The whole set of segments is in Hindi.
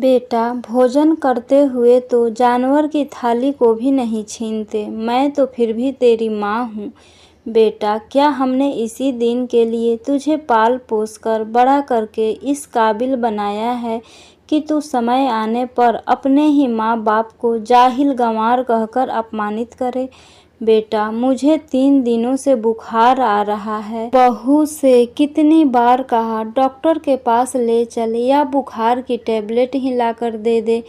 बेटा, भोजन करते हुए तो जानवर की थाली को भी नहीं छीनते। मैं तो फिर भी तेरी माँ हूँ। बेटा, क्या हमने इसी दिन के लिए तुझे पाल पोस कर बड़ा करके इस काबिल बनाया है कि तू समय आने पर अपने ही माँ बाप को जाहिल गंवार कहकर अपमानित करे? बेटा, मुझे 3 दिनों से बुखार आ रहा है। बहू से कितनी बार कहा डॉक्टर के पास ले चल या बुखार की टैबलेट ही लाकर दे दे,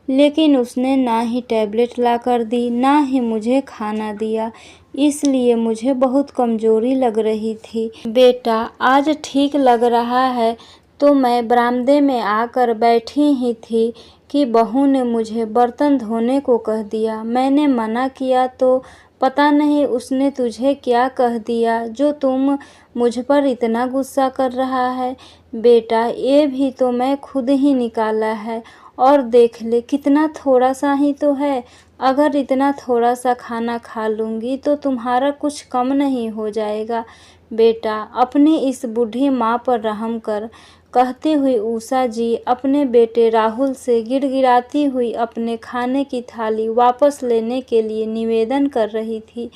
लेकिन उसने ना ही टैबलेट लाकर दी, ना ही मुझे खाना दिया। इसलिए मुझे बहुत कमजोरी लग रही थी। बेटा, आज ठीक लग रहा है तो मैं बरामदे में आकर बैठी ही थी कि बहू ने मुझे बर्तन धोने को कह दिया। मैंने मना किया तो पता नहीं उसने तुझे क्या कह दिया जो तुम मुझ पर इतना गुस्सा कर रहा है। बेटा, ये भी तो मैं खुद ही निकाला है, और देख ले कितना थोड़ा सा ही तो है। अगर इतना थोड़ा सा खाना खा लूँगी तो तुम्हारा कुछ कम नहीं हो जाएगा। बेटा, अपनी इस बूढ़ी माँ पर रहम कर, कहती हुई उषा जी अपने बेटे राहुल से गिड़गिड़ाती हुई अपने खाने की थाली वापस लेने के लिए निवेदन कर रही थी।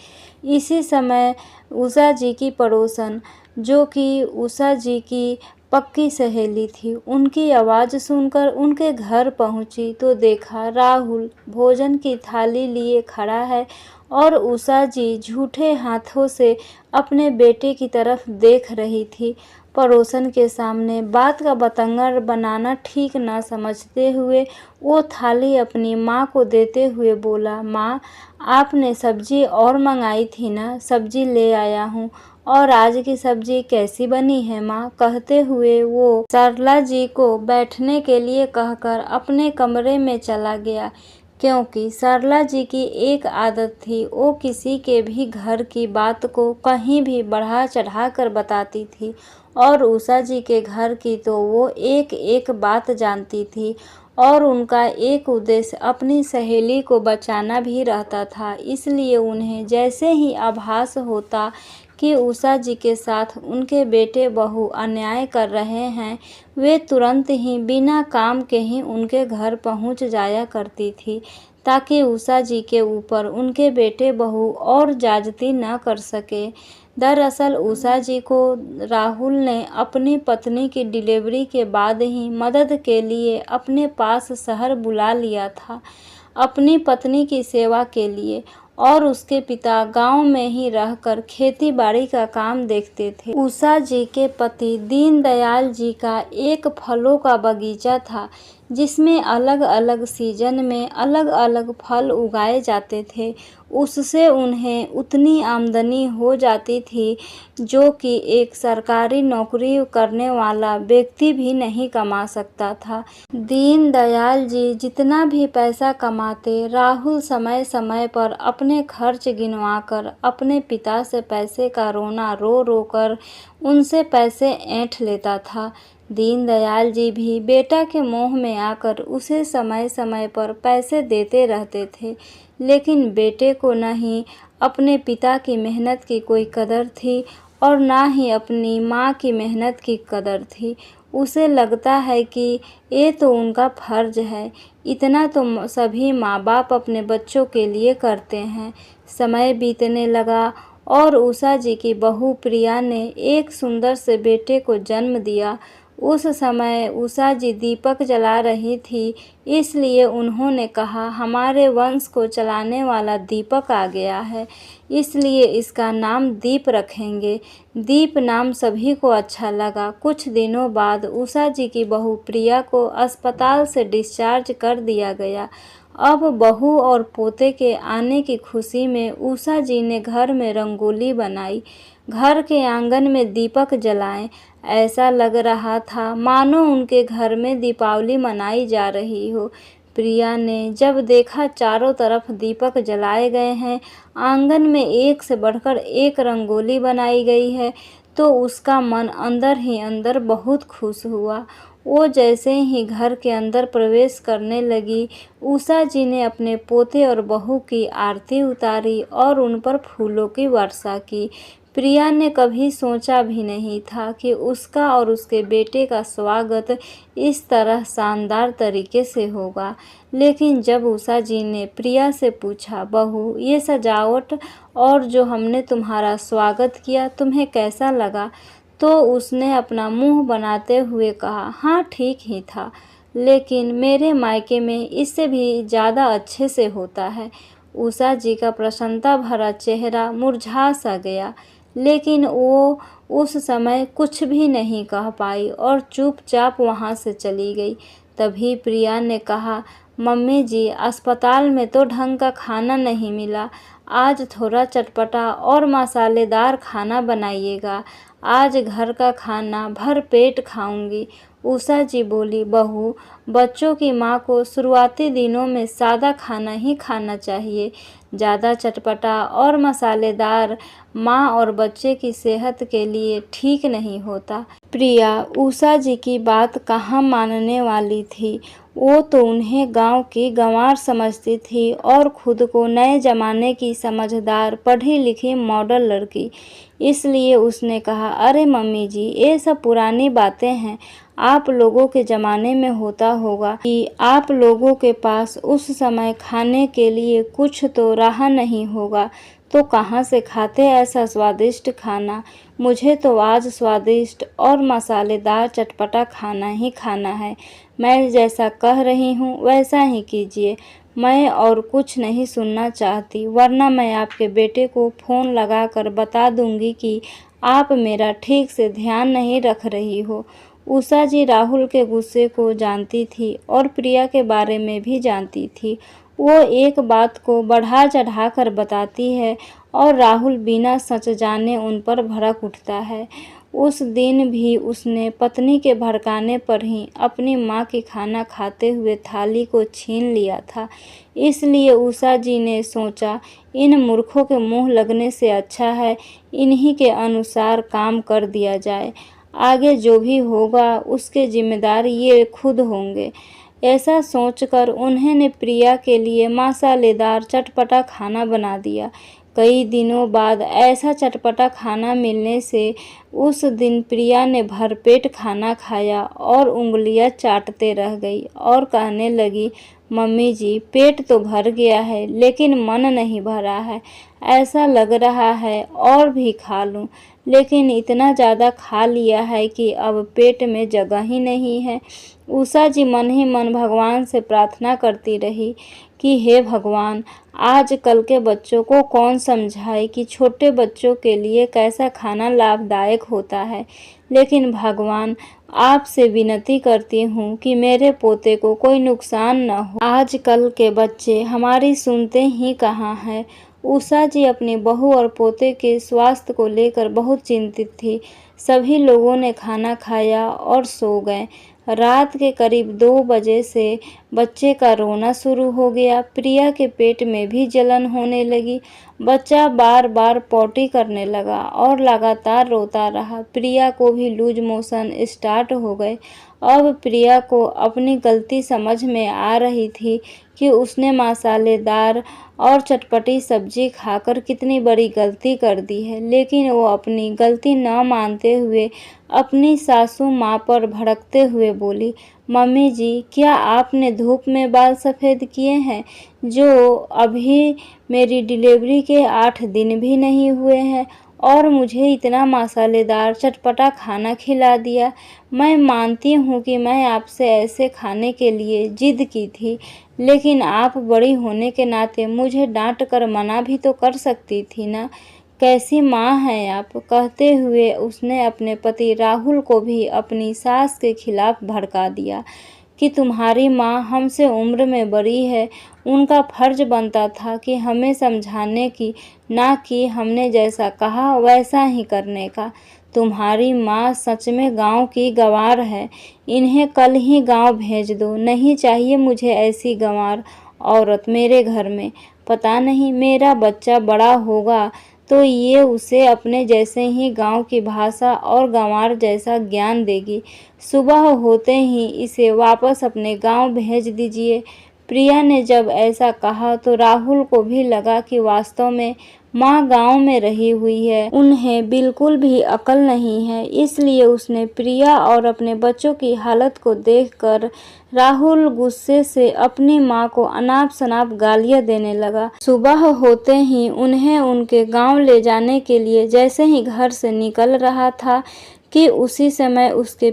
इसी समय उषा जी की पड़ोसन, जो कि उषा जी की पक्की सहेली थी, उनकी आवाज़ सुनकर उनके घर पहुंची तो देखा राहुल भोजन की थाली लिए खड़ा है और उषा जी झूठे हाथों से अपने बेटे की तरफ देख रही थी। पड़ोसन के सामने बात का बतंगड़ बनाना ठीक ना समझते हुए वो थाली अपनी माँ को देते हुए बोला, माँ, आपने सब्जी और मंगाई थी ना? सब्जी ले आया हूँ। और आज की सब्जी कैसी बनी है माँ? कहते हुए वो सरला जी को बैठने के लिए कहकर अपने कमरे में चला गया, क्योंकि सरला जी की एक आदत थी, वो किसी के भी घर की बात को कहीं भी बढ़ा चढ़ा कर बताती थी, और उषा जी के घर की तो वो एक एक बात जानती थी, और उनका एक उद्देश्य अपनी सहेली को बचाना भी रहता था। इसलिए उन्हें जैसे ही आभास होता कि उषा जी के साथ उनके बेटे बहू अन्याय कर रहे हैं, वे तुरंत ही बिना काम के ही उनके घर पहुंच जाया करती थी, ताकि उषा जी के ऊपर उनके बेटे बहू और ज्यादती न कर सके। दरअसल उषा जी को राहुल ने अपनी पत्नी की डिलीवरी के बाद ही मदद के लिए अपने पास शहर बुला लिया था, अपनी पत्नी की सेवा के लिए, और उसके पिता गांव में ही रहकर खेती बाड़ी का काम देखते थे। उषा जी के पति दीनदयाल जी का एक फलों का बगीचा था, जिसमें अलग अलग सीजन में अलग अलग फल उगाए जाते थे। उससे उन्हें उतनी आमदनी हो जाती थी जो कि एक सरकारी नौकरी करने वाला व्यक्ति भी नहीं कमा सकता था। दीनदयाल जी जितना भी पैसा कमाते, राहुल समय समय पर अपने खर्च गिनवाकर अपने पिता से पैसे का रोना रो रो कर उनसे पैसे ऐंठ लेता था। दीनदयाल जी भी बेटा के मोह में आकर उसे समय समय पर पैसे देते रहते थे, लेकिन बेटे को न ही अपने पिता की मेहनत की कोई कदर थी और ना ही अपनी माँ की मेहनत की कदर थी। उसे लगता है कि ये तो उनका फर्ज है, इतना तो सभी माँ बाप अपने बच्चों के लिए करते हैं। समय बीतने लगा और उषा जी की बहू प्रिया ने एक सुंदर से बेटे को जन्म दिया। उस समय उषा जी दीपक जला रही थी, इसलिए उन्होंने कहा, हमारे वंश को चलाने वाला दीपक आ गया है, इसलिए इसका नाम दीप रखेंगे। दीप नाम सभी को अच्छा लगा। कुछ दिनों बाद उषा जी की बहू प्रिया को अस्पताल से डिस्चार्ज कर दिया गया। अब बहू और पोते के आने की खुशी में उषा जी ने घर में रंगोली बनाई, घर के आंगन में दीपक जलाए। ऐसा लग रहा था मानो उनके घर में दीपावली मनाई जा रही हो। प्रिया ने जब देखा चारों तरफ दीपक जलाए गए हैं, आंगन में एक से बढ़कर एक रंगोली बनाई गई है, तो उसका मन अंदर ही अंदर बहुत खुश हुआ। वो जैसे ही घर के अंदर प्रवेश करने लगी, उषा जी ने अपने पोते और बहू की आरती उतारी और उन पर फूलों की वर्षा की। प्रिया ने कभी सोचा भी नहीं था कि उसका और उसके बेटे का स्वागत इस तरह शानदार तरीके से होगा। लेकिन जब उषा जी ने प्रिया से पूछा, बहू ये सजावट और जो हमने तुम्हारा स्वागत किया तुम्हें कैसा लगा, तो उसने अपना मुंह बनाते हुए कहा, हाँ ठीक ही था, लेकिन मेरे मायके में इससे भी ज़्यादा अच्छे से होता है। उषा जी का प्रसन्नता भरा चेहरा मुरझा सा गया, लेकिन वो उस समय कुछ भी नहीं कह पाई और चुपचाप वहाँ से चली गई। तभी प्रिया ने कहा, मम्मी जी अस्पताल में तो ढंग का खाना नहीं मिला, आज थोड़ा चटपटा और मसालेदार खाना बनाइएगा, आज घर का खाना भर पेट खाऊंगी। उषा जी बोली, बहू बच्चों की माँ को शुरुआती दिनों में सादा खाना ही खाना चाहिए, ज़्यादा चटपटा और मसालेदार माँ और बच्चे की सेहत के लिए ठीक नहीं होता। प्रिया उषा जी की बात कहाँ मानने वाली थी। वो तो उन्हें गांव की गंवार समझती थी और खुद को नए ज़माने की समझदार पढ़ी लिखी मॉडल लड़की। इसलिए उसने कहा, अरे मम्मी जी ये सब पुरानी बातें हैं, आप लोगों के ज़माने में होता होगा कि आप लोगों के पास उस समय खाने के लिए कुछ तो रहा नहीं होगा, तो कहाँ से खाते ऐसा स्वादिष्ट खाना। मुझे तो आज स्वादिष्ट और मसालेदार चटपटा खाना ही खाना है। मैं जैसा कह रही हूँ वैसा ही कीजिए, मैं और कुछ नहीं सुनना चाहती, वरना मैं आपके बेटे को फ़ोन लगाकर बता दूंगी कि आप मेरा ठीक से ध्यान नहीं रख रही हो। उषा जी राहुल के गुस्से को जानती थी और प्रिया के बारे में भी जानती थी। वो एक बात को बढ़ा चढ़ा कर बताती है और राहुल बिना सच जाने उन पर भड़क उठता है। उस दिन भी उसने पत्नी के भड़काने पर ही अपनी माँ की खाना खाते हुए थाली को छीन लिया था। इसलिए उषा जी ने सोचा, इन मूर्खों के मुंह लगने से अच्छा है इन्हीं के अनुसार काम कर दिया जाए, आगे जो भी होगा उसके जिम्मेदार ये खुद होंगे। ऐसा सोचकर उन्होंने प्रिया के लिए मसालेदार चटपटा खाना बना दिया। कई दिनों बाद ऐसा चटपटा खाना मिलने से उस दिन प्रिया ने भरपेट खाना खाया और उंगलियां चाटते रह गई और कहने लगी, मम्मी जी पेट तो भर गया है लेकिन मन नहीं भरा है, ऐसा लग रहा है और भी खा लूं, लेकिन इतना ज़्यादा खा लिया है कि अब पेट में जगह ही नहीं है। उषा जी मन ही मन भगवान से प्रार्थना करती रही कि हे भगवान, आजकल के बच्चों को कौन समझाए कि छोटे बच्चों के लिए कैसा खाना लाभदायक होता है। लेकिन भगवान आपसे विनती करती हूँ कि मेरे पोते को कोई नुकसान न हो। आजकल के बच्चे हमारी सुनते ही कहाँ हैं। उषा जी अपनी बहू और पोते के स्वास्थ्य को लेकर बहुत चिंतित थी। सभी लोगों ने खाना खाया और सो गए। रात के करीब 2 बजे से बच्चे का रोना शुरू हो गया। प्रिया के पेट में भी जलन होने लगी। बच्चा बार बार पॉटी करने लगा और लगातार रोता रहा। प्रिया को भी लूज मोशन स्टार्ट हो गए। अब प्रिया को अपनी गलती समझ में आ रही थी कि उसने मसालेदार और चटपटी सब्जी खाकर कितनी बड़ी गलती कर दी है, लेकिन वो अपनी गलती न मानते हुए अपनी सासू माँ पर भड़कते हुए बोली, मम्मी जी क्या आपने धूप में बाल सफ़ेद किए हैं, जो अभी मेरी डिलीवरी के 8 दिन भी नहीं हुए हैं, और मुझे इतना मसालेदार चटपटा खाना खिला दिया। मैं मानती हूँ कि मैं आपसे ऐसे खाने के लिए जिद की थी, लेकिन आप बड़ी होने के नाते मुझे डांट कर मना भी तो कर सकती थी ना। कैसी माँ हैं आप। कहते हुए उसने अपने पति राहुल को भी अपनी सास के खिलाफ भड़का दिया कि तुम्हारी माँ हमसे उम्र में बड़ी है, उनका फर्ज बनता था कि हमें समझाने की, ना कि हमने जैसा कहा वैसा ही करने का। तुम्हारी माँ सच में गांव की गंवार है, इन्हें कल ही गांव भेज दो, नहीं चाहिए मुझे ऐसी गंवार औरत मेरे घर में। पता नहीं मेरा बच्चा बड़ा होगा तो ये उसे अपने जैसे ही गांव की भाषा और गंवार जैसा ज्ञान देगी। सुबह होते ही इसे वापस अपने गांव भेज दीजिए। प्रिया ने जब ऐसा कहा तो राहुल को भी लगा कि वास्तव में माँ गांव में रही हुई है, उन्हें बिल्कुल भी अकल नहीं है। इसलिए उसने प्रिया और अपने बच्चों की हालत को देखकर राहुल गुस्से से अपनी माँ को अनाप शनाप गालियाँ देने लगा। सुबह होते ही उन्हें उनके गांव ले जाने के लिए जैसे ही घर से निकल रहा था कि उसी समय उसके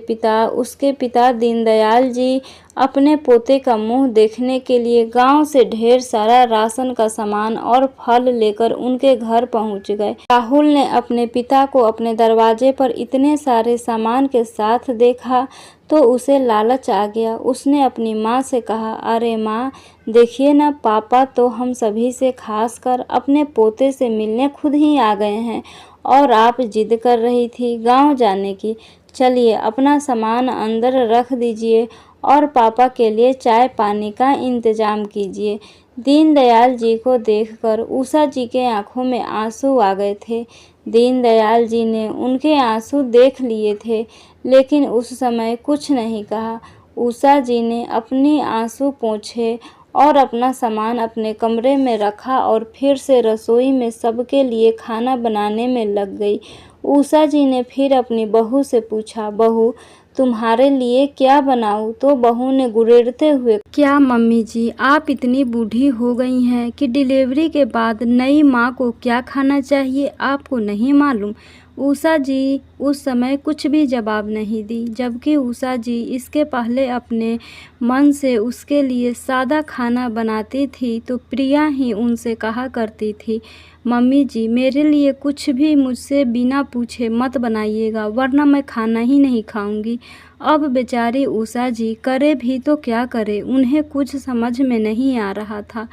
पिता दीनदयाल जी अपने पोते का मुंह देखने के लिए गांव से ढेर सारा राशन का सामान और फल लेकर उनके घर पहुंच गए। राहुल ने अपने पिता को अपने दरवाजे पर इतने सारे सामान के साथ देखा तो उसे लालच आ गया। उसने अपनी माँ से कहा, अरे माँ, देखिए ना, पापा तो हम सभी से खासकर अपने पोते से मिलने खुद ही आ गए हैं और आप जिद कर रही थी गांव जाने की। चलिए अपना सामान अंदर रख दीजिए और पापा के लिए चाय पानी का इंतजाम कीजिए। दीनदयाल जी को देखकर उषा जी के आंखों में आंसू आ गए थे। दीनदयाल जी ने उनके आंसू देख लिए थे लेकिन उस समय कुछ नहीं कहा। उषा जी ने अपनी आंसू पोंछे और अपना सामान अपने कमरे में रखा और फिर से रसोई में सबके लिए खाना बनाने में लग गई। उषा जी ने फिर अपनी बहू से पूछा, बहू, तुम्हारे लिए क्या बनाऊं? तो बहू ने गुर्राते हुए, क्या मम्मी जी, आप इतनी बूढ़ी हो गई हैं कि डिलीवरी के बाद नई माँ को क्या खाना चाहिए आपको नहीं मालूम? उषा जी उस समय कुछ भी जवाब नहीं दी, जबकि उषा जी इसके पहले अपने मन से उसके लिए सादा खाना बनाती थी तो प्रिया ही उनसे कहा करती थी, मम्मी जी, मेरे लिए कुछ भी मुझसे बिना पूछे मत बनाइएगा वरना मैं खाना ही नहीं खाऊंगी। अब बेचारी उषा जी करे भी तो क्या करे, उन्हें कुछ समझ में नहीं आ रहा था।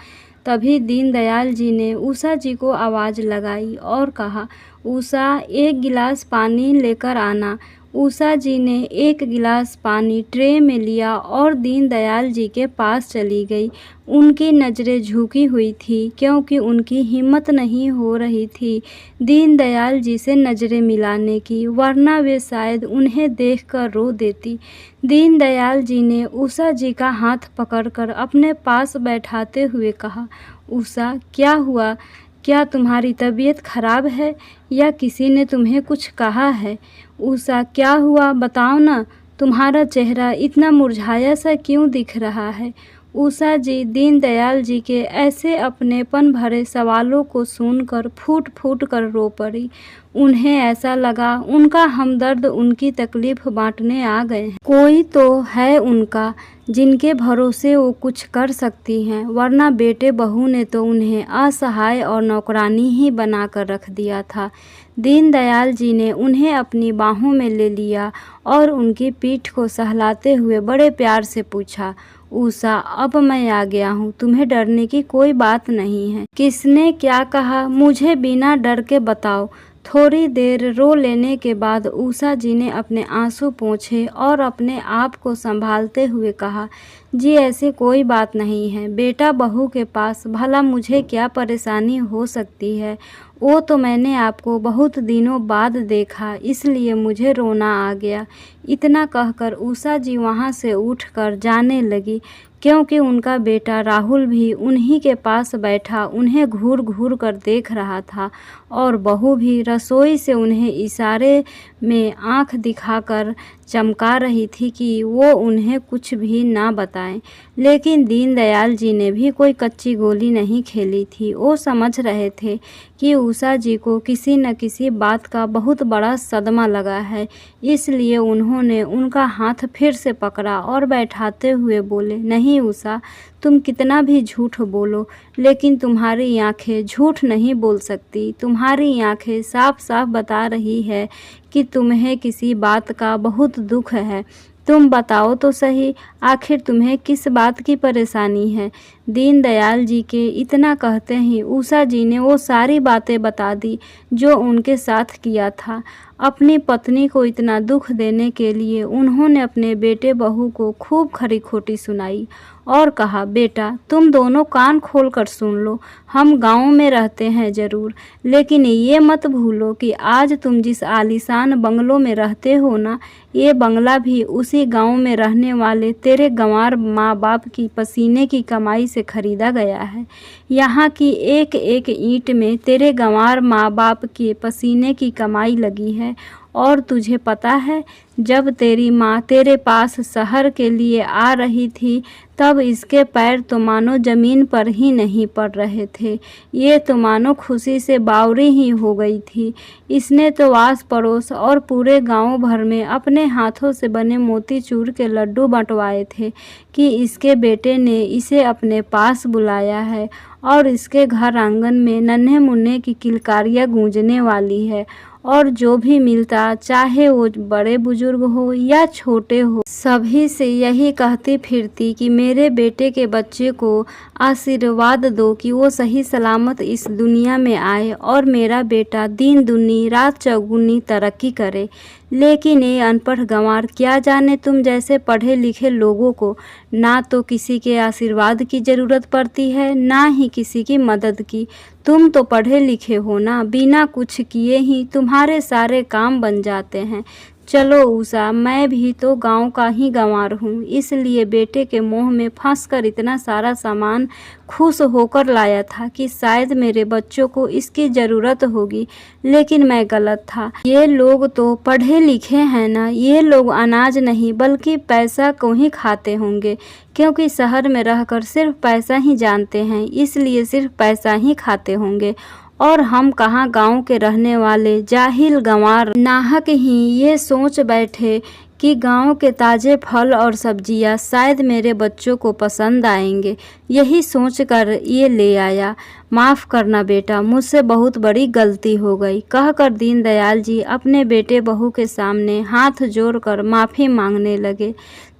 तभी दीनदयाल जी ने उषा जी को आवाज़ लगाई और कहा, उषा, एक गिलास पानी लेकर आना। उषा जी ने एक गिलास पानी ट्रे में लिया और दीनदयाल जी के पास चली गई। उनकी नज़रें झुकी हुई थी क्योंकि उनकी हिम्मत नहीं हो रही थी दीनदयाल जी से नज़रें मिलाने की, वरना वे शायद उन्हें देखकर रो देती। दीनदयाल जी ने उषा जी का हाथ पकड़कर अपने पास बैठाते हुए कहा, उषा, क्या हुआ? क्या तुम्हारी तबीयत खराब है या किसी ने तुम्हें कुछ कहा है? उषा, क्या हुआ बताओ ना, तुम्हारा चेहरा इतना मुरझाया सा क्यों दिख रहा है? उषा जी दीनदयाल जी के ऐसे अपनेपन भरे सवालों को सुनकर फूट फूट कर रो पड़ी। उन्हें ऐसा लगा उनका हमदर्द उनकी तकलीफ बांटने आ गए हैं। कोई तो है उनका जिनके भरोसे वो कुछ कर सकती हैं, वरना बेटे बहू ने तो उन्हें असहाय और नौकरानी ही बनाकर रख दिया था। दीनदयाल जी ने उन्हें अपनी बाहों में ले लिया और उनकी पीठ को सहलाते हुए बड़े प्यार से पूछा, उषा, अब मैं आ गया हूँ, तुम्हें डरने की कोई बात नहीं है। किसने क्या कहा मुझे बिना डर के बताओ। थोड़ी देर रो लेने के बाद उषा जी ने अपने आंसू पोंछे और अपने आप को संभालते हुए कहा, जी ऐसी कोई बात नहीं है, बेटा बहू के पास भला मुझे क्या परेशानी हो सकती है? वो तो मैंने आपको बहुत दिनों बाद देखा इसलिए मुझे रोना आ गया। इतना कहकर उषा जी वहाँ से उठकर जाने लगी क्योंकि उनका बेटा राहुल भी उन्हीं के पास बैठा उन्हें घूर घूर कर देख रहा था और बहू भी रसोई से उन्हें इशारे में आंख दिखाकर चमका रही थी कि वो उन्हें कुछ भी ना बताएं। लेकिन दीनदयाल जी ने भी कोई कच्ची गोली नहीं खेली थी। वो समझ रहे थे कि उषा जी को किसी न किसी बात का बहुत बड़ा सदमा लगा है, इसलिए उन्होंने उनका हाथ फिर से पकड़ा और बैठाते हुए बोले, नहीं उषा, तुम कितना भी झूठ बोलो लेकिन तुम्हारी आंखें झूठ नहीं बोल सकती। तुम्हारी आंखें साफ साफ बता रही है कि तुम्हें किसी बात का बहुत दुख है। तुम बताओ तो सही, आखिर तुम्हें किस बात की परेशानी है? दीनदयाल जी के इतना कहते ही उषा जी ने वो सारी बातें बता दी जो उनके साथ किया था। अपनी पत्नी को इतना दुख देने के लिए उन्होंने अपने बेटे बहू को खूब खरी खोटी सुनाई और कहा, बेटा तुम दोनों कान खोल कर सुन लो, हम गांव में रहते हैं ज़रूर, लेकिन ये मत भूलो कि आज तुम जिस आलीशान बंगलों में रहते हो ना, ये बंगला भी उसी गांव में रहने वाले तेरे गंवार माँ बाप की पसीने की कमाई से खरीदा गया है। यहाँ की एक एक ईंट में तेरे गंवार माँ बाप के पसीने की कमाई लगी है। और तुझे पता है, जब तेरी माँ तेरे पास शहर के लिए आ रही थी तब इसके पैर तो मानो ज़मीन पर ही नहीं पड़ रहे थे। ये तो मानो खुशी से बावरी ही हो गई थी। इसने तो आस पड़ोस और पूरे गांव भर में अपने हाथों से बने मोतीचूर के लड्डू बंटवाए थे कि इसके बेटे ने इसे अपने पास बुलाया है और इसके घर आंगन में नन्हे मुन्ने की किलकारियाँ गूंजने वाली है। और जो भी मिलता, चाहे वो बड़े बुजुर्ग हो या छोटे हो, सभी से यही कहती फिरती कि मेरे बेटे के बच्चे को आशीर्वाद दो कि वो सही सलामत इस दुनिया में आए और मेरा बेटा दिन दुनी रात चौगुनी तरक्की करे। लेकिन ये अनपढ़ गंवार क्या जाने तुम जैसे पढ़े लिखे लोगों को ना तो किसी के आशीर्वाद की ज़रूरत पड़ती है, ना ही किसी की मदद की। तुम तो पढ़े लिखे हो ना, बिना कुछ किए ही तुम्हारे सारे काम बन जाते हैं। चलो उषा, मैं भी तो गांव का ही गंवार हूँ, इसलिए बेटे के मोह में फंसकर इतना सारा सामान खुश होकर लाया था कि शायद मेरे बच्चों को इसकी ज़रूरत होगी। लेकिन मैं गलत था। ये लोग तो पढ़े लिखे हैं ना, ये लोग अनाज नहीं बल्कि पैसा को ही खाते होंगे, क्योंकि शहर में रहकर सिर्फ पैसा ही जानते हैं, इसलिए सिर्फ पैसा ही खाते होंगे। और हम कहाँ गांव के रहने वाले जाहिल गंवार नाहक ही ये सोच बैठे कि गांव के ताज़े फल और सब्जियां शायद मेरे बच्चों को पसंद आएंगे। यही सोचकर ये ले आया। माफ़ करना बेटा, मुझसे बहुत बड़ी गलती हो गई, कहकर दीनदयाल जी अपने बेटे बहू के सामने हाथ जोड़कर माफ़ी मांगने लगे।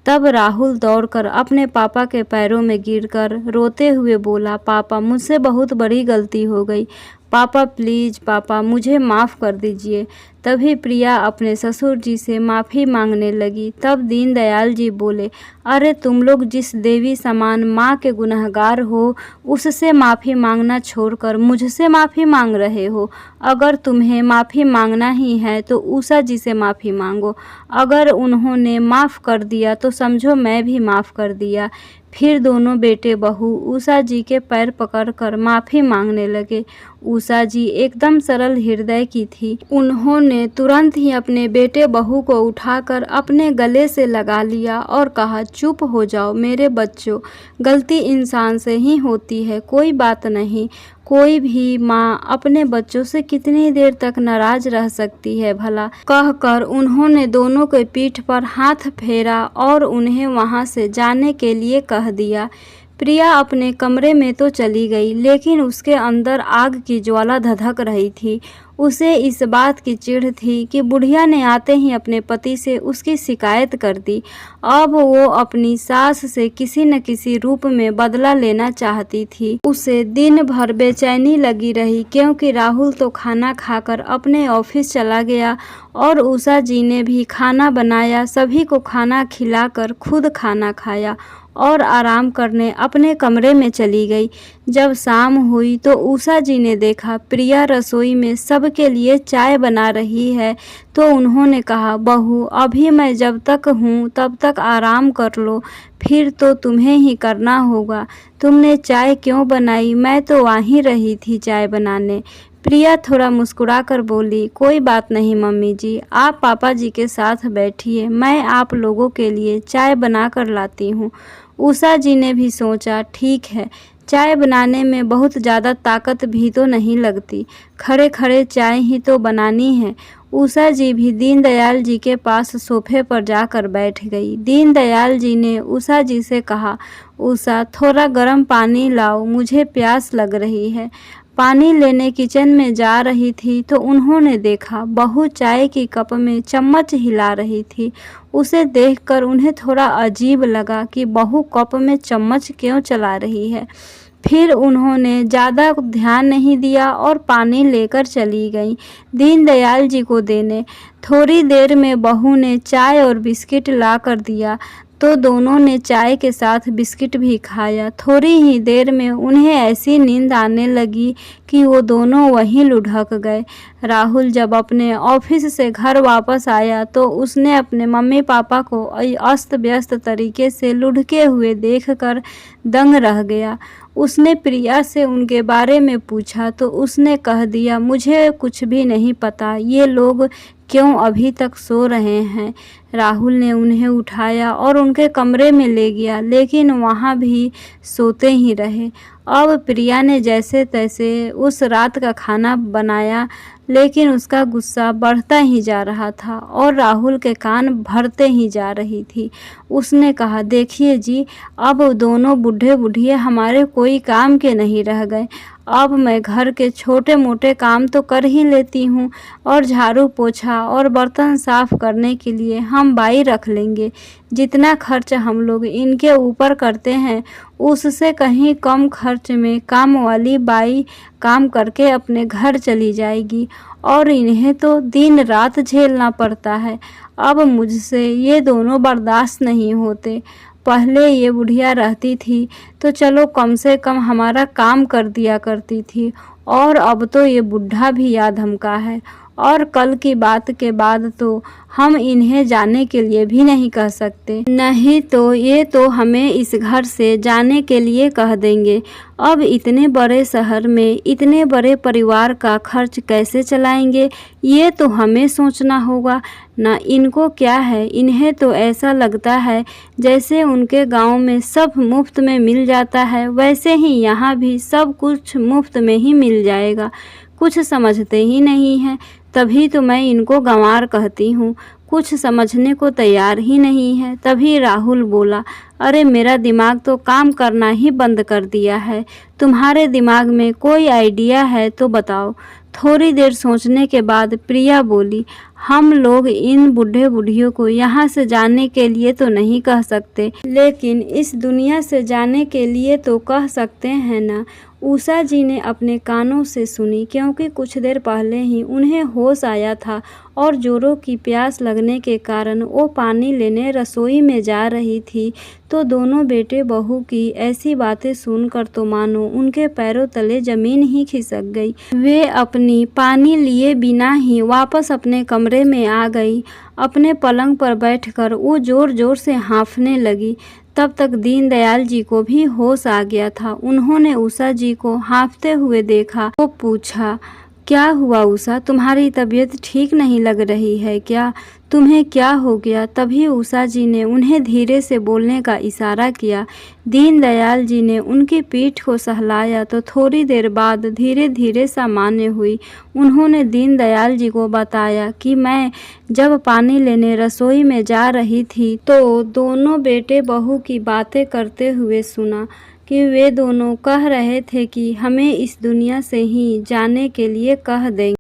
तब राहुल दौड़कर अपने पापा के पैरों में गिरकर रोते हुए बोला, पापा मुझसे बहुत बड़ी गलती हो गई, पापा प्लीज़ पापा मुझे माफ़ कर दीजिए। तभी प्रिया अपने ससुर जी से माफ़ी मांगने लगी। तब दीनदयाल जी बोले, अरे तुम लोग जिस देवी समान माँ के गुनहगार हो, उससे माफ़ी मांगना छोड़कर मुझसे माफ़ी मांग रहे हो। अगर तुम्हें माफ़ी मांगना ही है तो उषा जी से माफ़ी मांगो। अगर उन्होंने माफ़ कर दिया तो समझो मैं भी माफ़ कर दिया। फिर दोनों बेटे बहू उषा जी के पैर पकड़कर माफ़ी मांगने लगे। उषा जी एकदम सरल हृदय की थी। उन्होंने तुरंत ही अपने बेटे बहू को उठाकर अपने गले से लगा लिया और कहा, चुप हो जाओ मेरे बच्चों, गलती इंसान से ही होती है, कोई बात नहीं। कोई भी माँ अपने बच्चों से कितनी देर तक नाराज रह सकती है भला। कहकर उन्होंने दोनों के पीठ पर हाथ फेरा और उन्हें वहाँ से जाने के लिए कह दिया। प्रिया अपने कमरे में तो चली गई, लेकिन उसके अंदर आग की ज्वाला धधक रही थी। उसे इस बात की चिढ़ थी कि बुढ़िया ने आते ही अपने पति से उसकी शिकायत कर दी। अब वो अपनी सास से किसी न किसी रूप में बदला लेना चाहती थी। उसे दिन भर बेचैनी लगी रही, क्योंकि राहुल तो खाना खाकर अपने ऑफिस चला गया और उषा जी ने भी खाना बनाया। सभी को खाना खिलाकर खुद खाना खाया और आराम करने अपने कमरे में चली गई। जब शाम हुई तो उषा जी ने देखा प्रिया रसोई में सबके लिए चाय बना रही है, तो उन्होंने कहा, बहू अभी मैं जब तक हूँ तब तक आराम कर लो, फिर तो तुम्हें ही करना होगा। तुमने चाय क्यों बनाई? मैं तो वहीं रही थी चाय बनाने। प्रिया थोड़ा मुस्कुरा कर बोली, कोई बात नहीं मम्मी जी, आप पापा जी के साथ बैठिए, मैं आप लोगों के लिए चाय बना कर लाती हूँ। उषा जी ने भी सोचा, ठीक है, चाय बनाने में बहुत ज़्यादा ताकत भी तो नहीं लगती, खड़े खड़े चाय ही तो बनानी है। उषा जी भी दीनदयाल जी के पास सोफे पर जाकर बैठ गई। दीनदयाल जी ने उषा जी से कहा, उषा थोड़ा गर्म पानी लाओ, मुझे प्यास लग रही है। पानी लेने किचन में जा रही थी तो उन्होंने देखा बहू चाय की कप में चम्मच हिला रही थी। उसे देखकर उन्हें थोड़ा अजीब लगा कि बहू कप में चम्मच क्यों चला रही है। फिर उन्होंने ज़्यादा ध्यान नहीं दिया और पानी लेकर चली गई दीनदयाल जी को देने। थोड़ी देर में बहू ने चाय और बिस्किट ला कर दिया। तो दोनों ने चाय के साथ बिस्किट भी खाया। थोड़ी ही देर में उन्हें ऐसी नींद आने लगी कि वो दोनों वहीं लुढ़क गए। राहुल जब अपने ऑफिस से घर वापस आया तो उसने अपने मम्मी पापा को अस्त व्यस्त तरीके से लुढ़के हुए देखकर दंग रह गया। उसने प्रिया से उनके बारे में पूछा तो उसने कह दिया, मुझे कुछ भी नहीं पता, ये लोग क्यों अभी तक सो रहे हैं। राहुल ने उन्हें उठाया और उनके कमरे में ले गया, लेकिन वहाँ भी सोते ही रहे। अब प्रिया ने जैसे तैसे उस रात का खाना बनाया, लेकिन उसका गुस्सा बढ़ता ही जा रहा था और राहुल के कान भरते ही जा रही थी। उसने कहा, देखिए जी, अब दोनों बूढ़े बुढ़िया हमारे कोई काम के नहीं रह गए। अब मैं घर के छोटे मोटे काम तो कर ही लेती हूँ और झाड़ू पोछा और बर्तन साफ करने के लिए हम बाई रख लेंगे। जितना खर्च हम लोग इनके ऊपर करते हैं उससे कहीं कम खर्च में काम वाली बाई काम करके अपने घर चली जाएगी और इन्हें तो दिन रात झेलना पड़ता है। अब मुझसे ये दोनों बर्दाश्त नहीं होते। पहले ये बुढ़िया रहती थी तो चलो कम से कम हमारा काम कर दिया करती थी, और अब तो ये बुढ़ा भी याद हमका है, और कल की बात के बाद तो हम इन्हें जाने के लिए भी नहीं कह सकते, नहीं तो ये तो हमें इस घर से जाने के लिए कह देंगे। अब इतने बड़े शहर में इतने बड़े परिवार का खर्च कैसे चलाएंगे, ये तो हमें सोचना होगा ना। इनको क्या है, इन्हें तो ऐसा लगता है जैसे उनके गांव में सब मुफ्त में मिल जाता है, वैसे ही यहाँ भी सब कुछ मुफ्त में ही मिल जाएगा। कुछ समझते ही नहीं हैं, तभी तो मैं इनको गंवार कहती हूँ, कुछ समझने को तैयार ही नहीं है। तभी राहुल बोला, अरे मेरा दिमाग तो काम करना ही बंद कर दिया है, तुम्हारे दिमाग में कोई आइडिया है तो बताओ। थोड़ी देर सोचने के बाद प्रिया बोली, हम लोग इन बूढ़े बूढ़ियों को यहाँ से जाने के लिए तो नहीं कह सकते, लेकिन इस दुनिया से जाने के लिए तो कह सकते हैं ना। उषा जी ने अपने कानों से सुनी, क्योंकि कुछ देर पहले ही उन्हें होश आया था और जोरों की प्यास लगने के कारण वो पानी लेने रसोई में जा रही थी। तो दोनों बेटे बहू की ऐसी बातें सुनकर तो मानो उनके पैरों तले जमीन ही खिसक गई। वे अपनी पानी लिए बिना ही वापस अपने कमरे में आ गई। अपने पलंग पर बैठकर वो जोर जोर से हाँफने लगी। तब तक दीनदयाल जी को भी होश आ गया था। उन्होंने उषा जी को हाँफते हुए देखा। वो पूछा, क्या हुआ उषा, तुम्हारी तबीयत ठीक नहीं लग रही है क्या, तुम्हें क्या हो गया। तभी उषा जी ने उन्हें धीरे से बोलने का इशारा किया। दीनदयाल जी ने उनकी पीठ को सहलाया तो थोड़ी देर बाद धीरे धीरे सामान्य हुई। उन्होंने दीनदयाल जी को बताया कि मैं जब पानी लेने रसोई में जा रही थी तो दोनों बेटे बहू की बातें करते हुए सुना कि वे दोनों कह रहे थे कि हमें इस दुनिया से ही जाने के लिए कह देंगे।